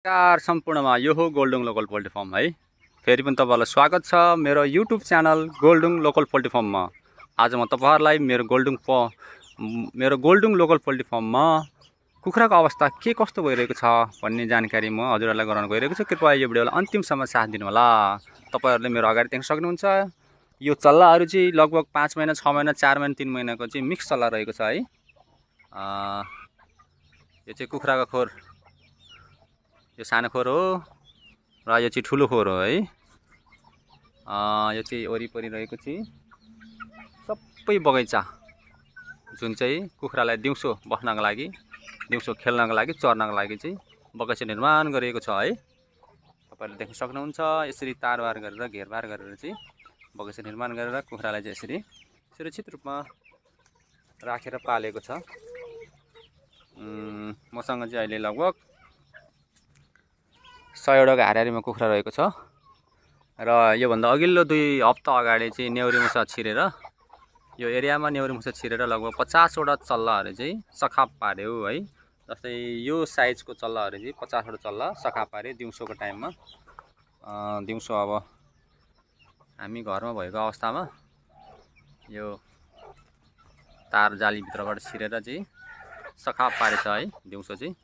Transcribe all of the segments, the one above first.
नमस्कार सम्पूर्णमा यो हो गोल्डुङ लोकल पोल्ट्री फार्म है। फेरि पनि तपाईहरुलाई स्वागत छ मेरो युट्युब च्यानल गोल्डुङ लोकल पोल्ट्री फार्ममा। आज म तपाईहरुलाई मेरो गोल्डुङ लोकल पोल्ट्री फार्ममा कुखुराको अवस्था के कस्तो भइरहेको छ भन्ने जानकारी म हजुरहरुलाई गराउन गइरहेको छु। कृपया यो भिडियोलाई अन्तिमसम्म साथ दिनु होला। तपाईहरुले मेरो अगाडि देख्न सक्नुहुन्छ यो चल्लाहरु चाहिँ लगभग 5 महिना 6 महिना 4 महिना 3 महिनाको चाहिँ मिक्स चल्ला रहेको छ है। यो चाहिँ कुखुराको खोर, यो सानो खोर हो र यो चाहिँ ठुलो खोर हो है। यो चाहिँ वरिपरि रहेको चाहिँ सबै बगैँचा जुन चाहिँ कुखुरालाई दिउँसो बस्नको लागि, दिउँसो खेल्नको लागि, चर्नको लागि चाहिँ बगैँचा निर्माण गरिएको छ है। तपाईहरुले देख्न सक्नुहुन्छ यसरी तारबार गरेर घेरबार गरेर चाहिँ बगैँचा निर्माण गरेर कुखुरालाई चाहिँ यसरी सुरक्षित रूपमा राखेर पालेको छ। मसँग चाहिँ अहिले लगभग 100 वटाको हारिमा कुखुरा रहेको छ र यो भन्दा अघिल्लो 2 हप्ता अगाडि चाहिँ नेउरी मुसा छिरेर यो एरियामा नेउरी मुसा छिरेर लगभग 50 वटा चल्लाहरु चाहिँ सखाप पार्यो है। जस्तै यो साइजको चल्लाहरु चाहिँ 50 वटा चल्ला सखाप पार्यो दिउँसोको टाइममा। दिउँसो अब हामी घरमा भएको अवस्थामा यो तार जाली भित्रबाट छिरेर चाहिँ सखाप पारेछ है दिउँसो चाहिँ।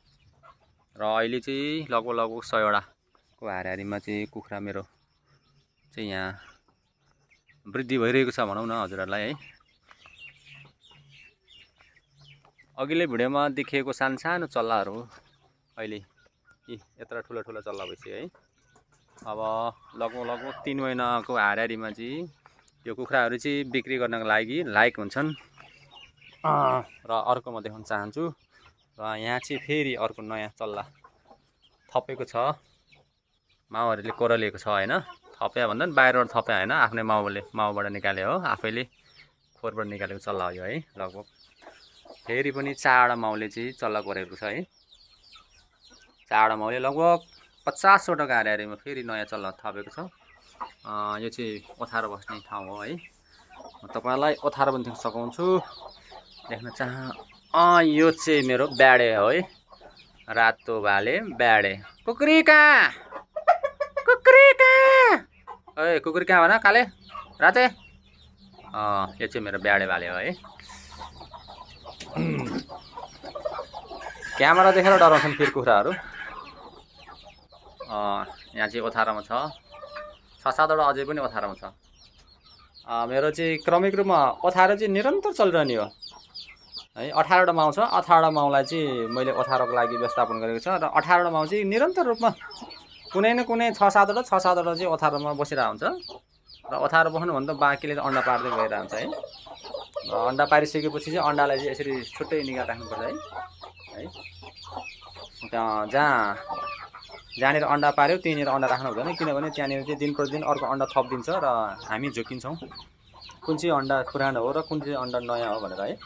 र अहिले चाहिँ लगभग 100 वटाको हारिमा चाहिँ कुखुरा मेरो चाहिँ यहाँ वृद्धि भइरहेको छ भनौँ न हजुरहरुलाई है। अघिल्लो भिडियोमा देखिएको सानो चल्लाहरु अहिले यत्रो ठुलो चल्ला भइसक्यो है। अब लगभग 3 महिनाको हारिमा चाहिँ यो कुखुराहरु चाहिँ बिक्री गर्नको लागि लायक हुन्छन्। र अर्को म देखाउन चाहन्छु र यहाँ चाहिँ फेरि अर्को नयाँ चल्ला थपेको छ। माउहरूले कोरलिएको छ हैन, थप्या भन्दा पनि बाहिरबाट थप्या हैन, आफ्नै माउबाट निकाले हो, आफैले खोरबाट निकालेको चल्ला हो यो है। लगभग फेरि पनि 4 वटा माउले चाहिँ चल्ला कोरेको छ है। 4 वटा माउले लगभग 50 वटाको हारिमा फेरि नयाँ चल्ला थपेको छ। यो चाहिँ ओथारो बस्ने ठाउँ हो है। म तपाईहरुलाई ओथारो पनि देख्न सकाउँछु, देख्न यो चाहिँ मेरो ब्याडे हो है, रातो भाले ब्याडे। कुकुरी कहाँ, ओए कुकुरी कहाँ भन काले राते। यो चाहिँ मेरो ब्याडे भाले हो है। क्यामेरा देखेर डराउँछन् फेरि कुखुराहरु। यहाँ चाहिँ ओथारोमा छ 6-7 वटा अझै पनि ओथारोमा छ। मेरो चाहिँ क्रमिक रूपमा ओथारो चाहिँ निरन्तर चलिरहने हो है। 18 वटा माउ छ, 18 वटा माउलाई चाहिँ मैले ओथारोको लागि व्यवस्थापन गरेको छ र 18 वटा माउ चाहिँ निरन्तर रूपमा कुनै न कुनै 6-7 वटा चाहिँ ओथारोमा बसिरहेको हुन्छ र ओथारो बस्नु भन्दा बाँकीले अन्डा पार्दै गइरहेको हुन्छ है। र अन्डा पारिसकेपछि चाहिँ अन्डालाई चाहिँ यसरी छुट्टै निगाह राख्नुपर्छ है। जहाँनिर अन्डा पार्यो त्यहीँनिर अन्डा राख्नु हुँदैन, किनभने त्यहाँनिर चाहिँ दिन प्रतिदिन अर्को अन्डा थपिदिन्छ र हामी झुकिन्छौँ कुन चाहिँ अन्डा पुरानो हो र कुन चाहिँ अन्डा नयाँ हो भनेर है।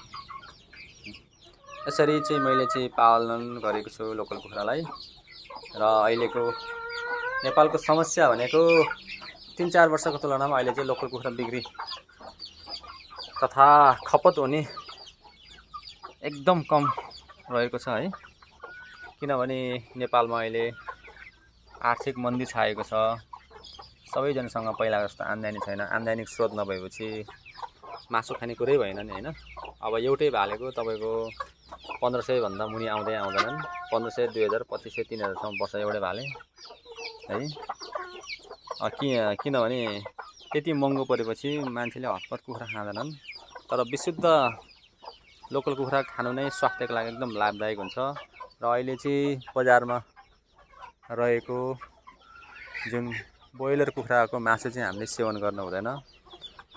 यसरी चाहिँ मैले चाहिँ पालन गरेको छु लोकल कुखुरालाई। र अहिलेको नेपालको समस्या भनेको 3-4 वर्षको तुलनामा अहिले चाहिँ लोकल कुखुरा बिक्री तथा खपत हुने एकदम कम रहेको छ है। किनभने नेपालमा अहिले आर्थिक मन्दी छाएको छ, सबैजनासँग पहिला जस्तो आम्दानी छैन। आम्दानीको स्रोत नभएपछि मासु खाने कुरै भएन नि हैन। अब एउटै भालेको तपाईको 1500 भन्दा मुनि आउँदैनन्। 1500, 2000, 2500, 3000 सम्म बस्छ एउटै भाले है। किनभने त्यति महँगो परेपछि मान्छेले हतपत कुखुरा खाँदैनन्। तर विशुद्ध लोकल कुखुरा खानु नै स्वास्थ्यको लागि एकदम लाभदायक हुन्छ। र अहिले चाहिँ बजारमा रहेको जुन ब्रोइलर कुखुराको मासु चाहिँ हामीले सेवन गर्न हुँदैन।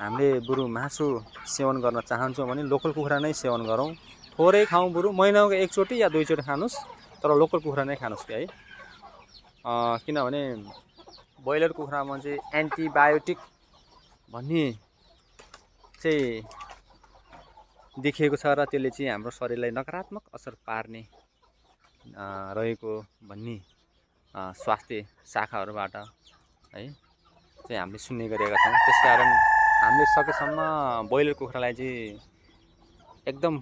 हामीले बरु मासु सेवन गर्न चाहन्छौँ भने लोकल कुखुरा नै सेवन गरौँ। थोरै खाउँ, बरु महिनाको 1 चोटि या 2 चोटि खानुस्, तर लोकल कुखुरा नै खानुस् है। किनभने ब्रोइलर कुखुरामा चाहिँ एन्टिबायोटिक भन्ने चाहिँ देखिएको छ र त्यसले चाहिँ हाम्रो शरीरलाई नकारात्मक असर पार्ने रहेको भन्ने स्वास्थ्य शाखाहरूबाट है चाहिँ हामीले सुन्ने गरेका छौँ। त्यसकारण हामीले सकेसम्म ब्रोइलर कुखुरालाई चाहिँ एकदम